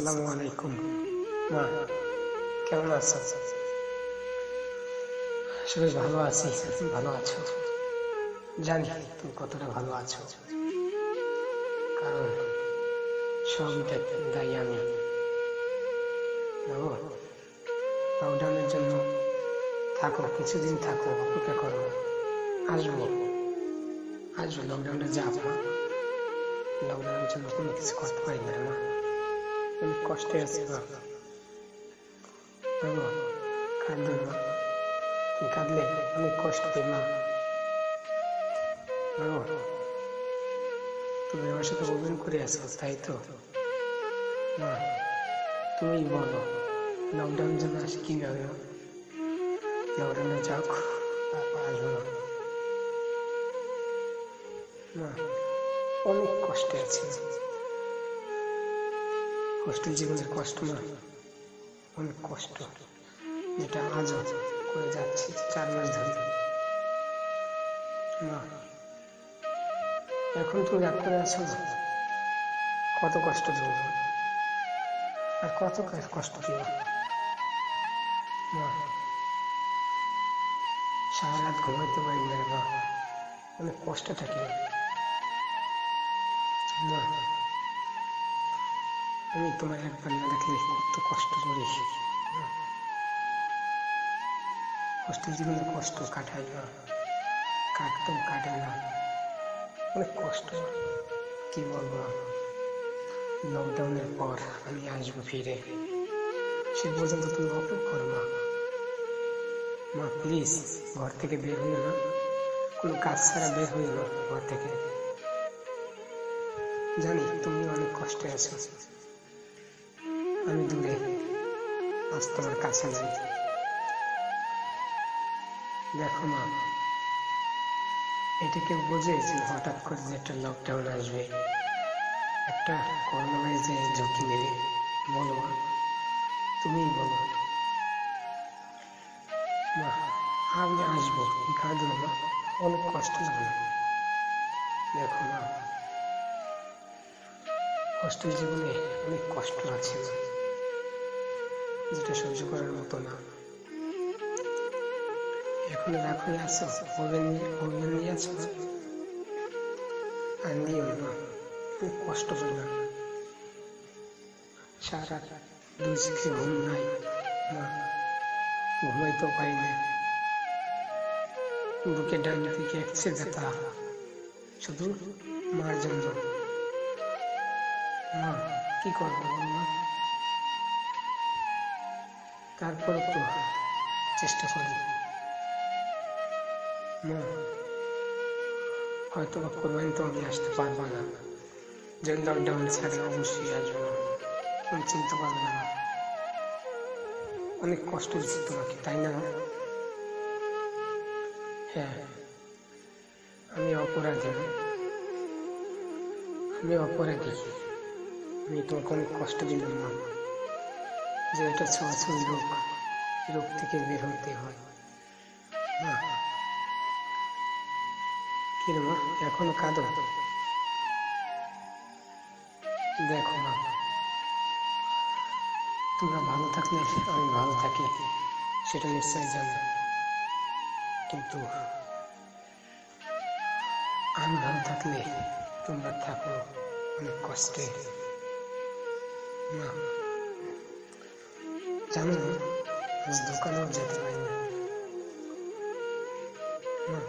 আসসালামু আলাইকুম। মা, কেমন আছো? সবাই ভালো আছি। ভালো আছো? জানি তুমি কতটা ভালো আছো, কারণ সবটা দায়ী আমি। লকডাউনের জন্য থাকো, কিছুদিন থাকো, অপেক্ষা করো, আসবো আসবো। লকডাউনটা যাব না, লকডাউনের জন্য কোনো কিছু করতে পারি না মা, অনেক কষ্টে আছি মা। কাঁদো না, তুমি কাঁদলে অনেক কষ্ট পাই মা। তুমি আমার সাথে অভিমান করে আছো, তাই তো মা? তুমি বলো, লকডাউন জন্য আসে কিভাবে? লকডাউনে যাও, তারপর আসবো না। অনেক কষ্টে আছি, হোস্টেল জীবনের কষ্ট না, অনেক কষ্ট, যেটা আজও করে যাচ্ছি 4 মাস ধরে না। এখন তুমি রাগ করে আছো না, কত কষ্ট দেব আর কত কষ্ট দেব মা। সারা রাত ঘুমাইতে পারি না মা, অনেক কষ্ট থাকে মা। আমি তোমার একবার না দেখলে কত কষ্ট করি। হোস্টেল জীবনে কষ্ট কাটাই না, কাটতেও কাটে না, অনেক কষ্ট। কি বলবো, লকডাউনের পর আমি আসবো ফিরে, সে পর্যন্ত তুমি অপেক্ষা করো মা। মা প্লিজ, ঘর থেকে বের হইও না, কোনো কাজ ছাড়া বের হইও না ঘর থেকে। জানি তুমি অনেক কষ্টে আছো, আমি দূরে, আজ তোমার কাছে যাই। দেখো মা, এটা কেউ বোঝে যে হঠাৎ করে যে একটা লকডাউন আসবে, একটা করোনা ভাইরাসের ঝুঁকি নেবে? বলো মা, তুমিই বলো মা। আমি আসবো, কাঁদো না মা, অনেক কষ্ট লাগে। দেখো মা, হোস্টেল জীবনে অনেক কষ্ট আছে যেটা সহ্য করার মতো না। এখন রাগ হয়ে আছো, ওভেন নিয়ে আছো আর নিও না, খুব কষ্ট পাই না। সারা দুই চোখে ঘুম নাই মা, ঘুমাইতেও পারি না, বুকে ডান দিকে একছে ব্যথা, শুধু মার জন্য। মা কি করবো মা, তারপরে তো চেষ্টা করি মা। হয়তো বা কোরবানি তো আমি আসতে পারবো না, যে লকডাউন ছাড়ে অবশ্যই আসবো, তুমি চিন্তা করবে না। অনেক কষ্ট দিচ্ছি তোমাকে, তাই না? হ্যাঁ, আমি অপরাধী, আমি অপরাধী, আমি তোমাকে অনেক কষ্ট দিলাম মা, যে এটা ছোঁয়াছুঁই রোগ থেকে বের হতে হয় মা। কি রে মা, এখনো কাঁদো? দেখো মা, তোমরা ভালো থাকলে আমি ভালো থাকি, সেটা নিশ্চয়ই জানো, কিন্তু আমি ভালো থাকলে তোমরা থাকো অনেক কষ্টে মা। জানো না, আজ দোকানেও যেতে পারি না মা,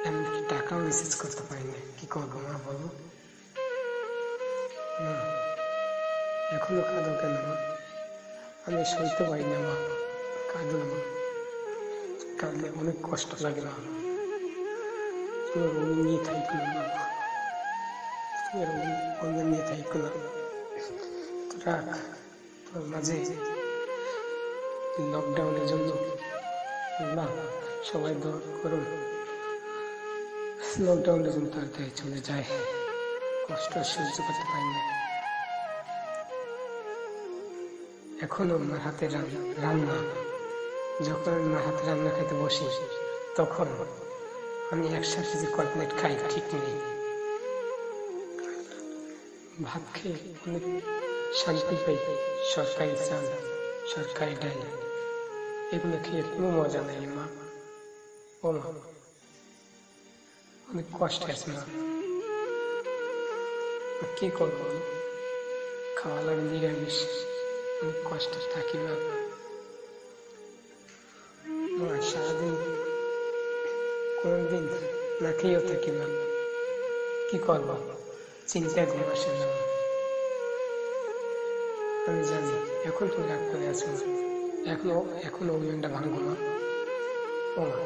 এমনকি টাকাও রিচার্জ করতে পারি না। কি করবো মা বলো না? এখনো কাঁদো কেন মা? আমি সইতে পারি না মা, কাঁদো না মা, কাঁদলে অনেক কষ্ট লাগে মা। তুমি রঙিন নিয়ে থাকো না মা, তুমি রঙিন নিয়ে থাকো না, রাখ তোর মাঝে। লকডাউনের জন্য না, সবাই দোয়া করুন, লকডাউনের জন্য তাড়াতাড়ি চলে যায়, কষ্ট সহ্য করতে পারি না। এখনো আমার হাতে রান্না, যখন আমি মার হাতে রান্না খাইতে বসি, তখন আমি একসাথে যে কয় প্লেট খাই ঠিক নেই। ভাত খেয়ে অনেক শান্তি পাই সরকারি চাল, সরকারি ডাল, এগুলো খেয়ে কোনো মজা নেই মা। ও মা, অনেক কষ্ট আছে মা, কি করবো? খাওয়া লাগে নিরামিষ, অনেক কষ্ট থাকি মা। সারাদিন কোনদিন না খেয়েও থাকি মা, কি করবো? চিন্তা ঘুম আসে না। আমি জানি এখন তুমি রাগ করে আছো, এখনো অভিমানটা ভাঙবো না। ও মা,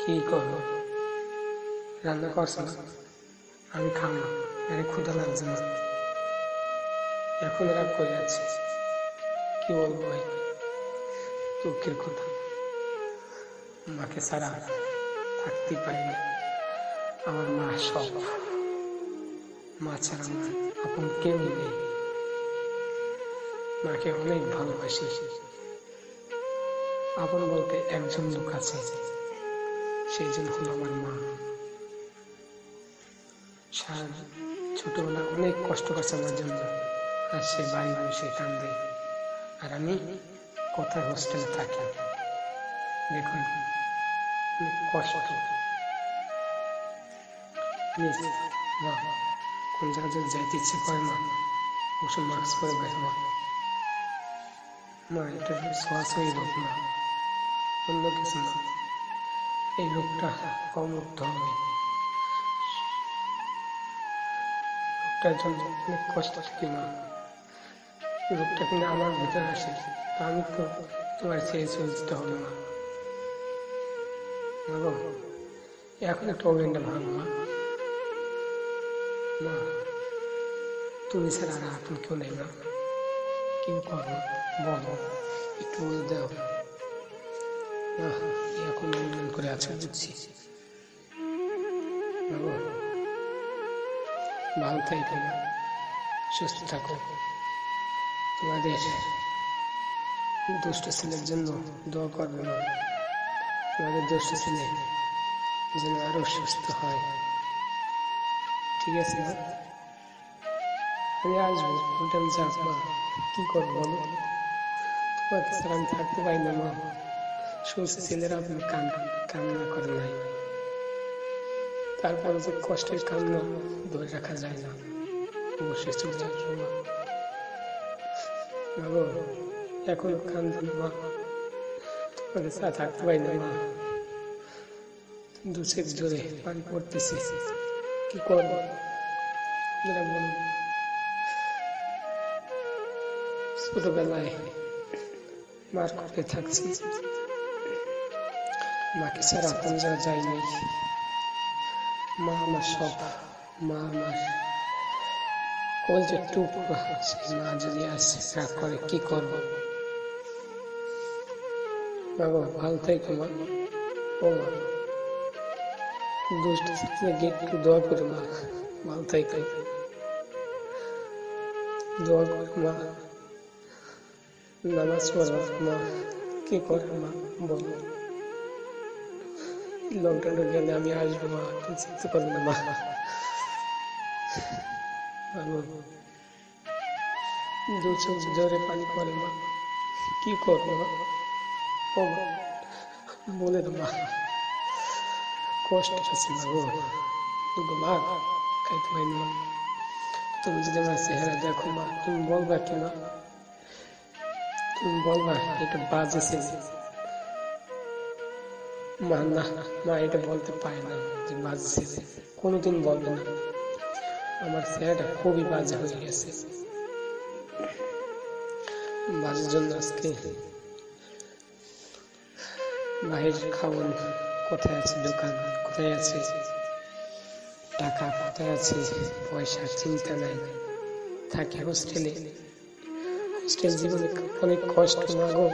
কি করবো? রান্না করছো না, আমি খাবো, আরে ক্ষুধা লাগছে না। এখন রাগ করে আছে, কি বলবো ভাই, দুঃখের কথা। মাকে ছাড়া থাকতে পারি না, আমার মা সব, মা ছাড়া আমার আপন কেউ নেই। মাকে অনেক ভালোবাসি, আপন বলতে একজন লোক আছে, সেই জন্য হলো আমার মা। ছোটবেলা অনেক কষ্ট করছে আমার জন্য, আর সে বাড়ি বসে কান্দে, আর আমি কোথায় হোস্টেলে থাকি। দেখুন অনেক কষ্ট। মা, কোন জায়গায় যদি যাইতে ইচ্ছে করে মা, ওসব মাস্ক করে বেরোবো মা। এটা সরাসরি রোগ না, অন্য কিছু না। এই রোগটা অমুক্ত হবে, রোগটার জন্য অনেক কষ্ট থাকি মা। রোগটা কিন্তু আমার ভিতরে আসে, তা আমি তো তোমার চেয়ে চলতে হবে মা। এখন একটা অভিযানটা ভাঙো মা। মা, তুমি ছাড়া আর আপন কেউ নেই মা, কেউ করো বলো, একটু বলে দাও। এখন অভিমান করে আছে বুঝছি। ভালো থাকো, সুস্থ থাকো। তোমাদের দুষ্ট ছেলের জন্য দোয়া করবে না, তোমাদের দুষ্ট ছেলে যেন আরো সুস্থ হয়, ঠিক আছে না? আমি আসবো, ওটা যাক মা, কি করবো বলো? তোমাকে ছাড়া আমি থাকতে পারি না মা। সুস্থ ছেলেরা আপনি কান্না করে নাই, তারপরে যে কষ্টের কান্না ধরে রাখা যায় না, অবশ্যই চলে আসবো মা। এখনো কান্দেন মা, তোমাকে ছাড়া থাকতে পারি না মা। দু চোখ জোরে পানি পড়তেছে, কি করবো বলুন? ছোটবেলায় মার করে থাকছি, মাকে ছাড়া আপন জায়গা যায়নি। মা আমার সব, মা আমার কলজের টুকরো। সেই মা যদি আসে রাগ করে, কি করবো? বাবা ভালো থাকো মা। ও মা, দুষ্ট একটু দোয়া করে মা, ভালো থাকো, দোয়া করে মা, নামাজ পড়ো মা, কি করে মা বলো? লকডাউনে গেলে আমি আসবো মা, চিন্তা করো না মা। দু চোখ জোরে পানি পড়ে মা, কি করবো? ও বলে দো মা, কষ্ট আছে মা গো, মা খাইতে পারি না। তুমি যদি আমার চেহারা দেখো মা, তুমি বলবা কি মা? তুমি বলবা এটা বাজে ছেলে? মা না, মা এটা বলতে পারে না যে বাজে ছেলে, কোনোদিন বলবে না। আমার চেহারাটা খুবই বাজে হয়ে গেছে, বাজের জন্য আজকে বাহির খাওয়ান কোথায় আছে, দোকান কোথায় আছে, টাকা কোথায় আছে, পয়সা চিন্তা নাই। থাকি হোস্টেলে, হোস্টেল জীবনে অনেক কষ্ট মা গো।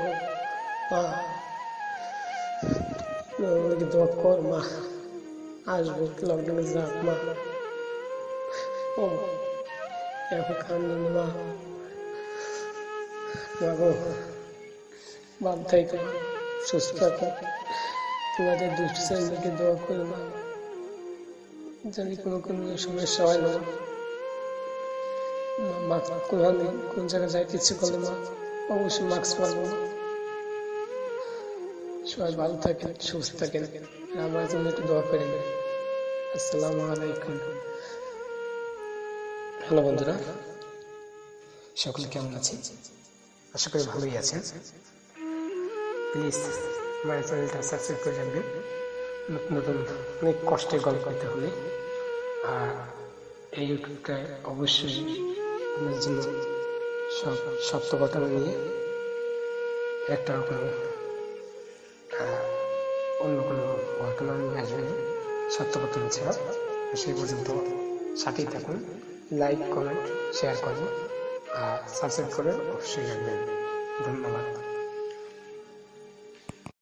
আমাকে দোয়া কর মা, আসবো লকডাউনে যাক মা। ও এখন কান্দেন মা, মা গো ভালো থাকো, সুস্থ থাকো। তোমাদের দুষ্ট ছেলেকে দোয়া করে মা, জানি কোনো সমস্যা হয় না। মাস্ক কোন জায়গায় যাইতে ইচ্ছে করলে মা অবশ্যই মাস্ক পরবো। সবাই ভালো থাকেন, সুস্থ থাকেন, আমার জন্য একটু দোয়া করেন। আসসালামু আলাইকুম। হ্যালো বন্ধুরা, সকলে কেমন আছেন? আশা করি ভালোই আছেন। প্লিজ আমার চ্যানেলটা সাবস্ক্রাইব করে রাখবেন। নতুন নতুন অনেক কষ্টের গল্প করতে হলে। আর এই ইউটিউবটায় অবশ্যই আপনার জন্য সব সত্য ঘটনা নিয়ে একটা কোনো অন্য কোনো ঘটনা নিয়ে আসবেন, সত্য ঘটনা ছাড়া। সেই পর্যন্ত সাথেই থাকুন, লাইক কমেন্ট শেয়ার করুন আর সাবস্ক্রাইব করে অবশ্যই রাখবেন। ধন্যবাদ।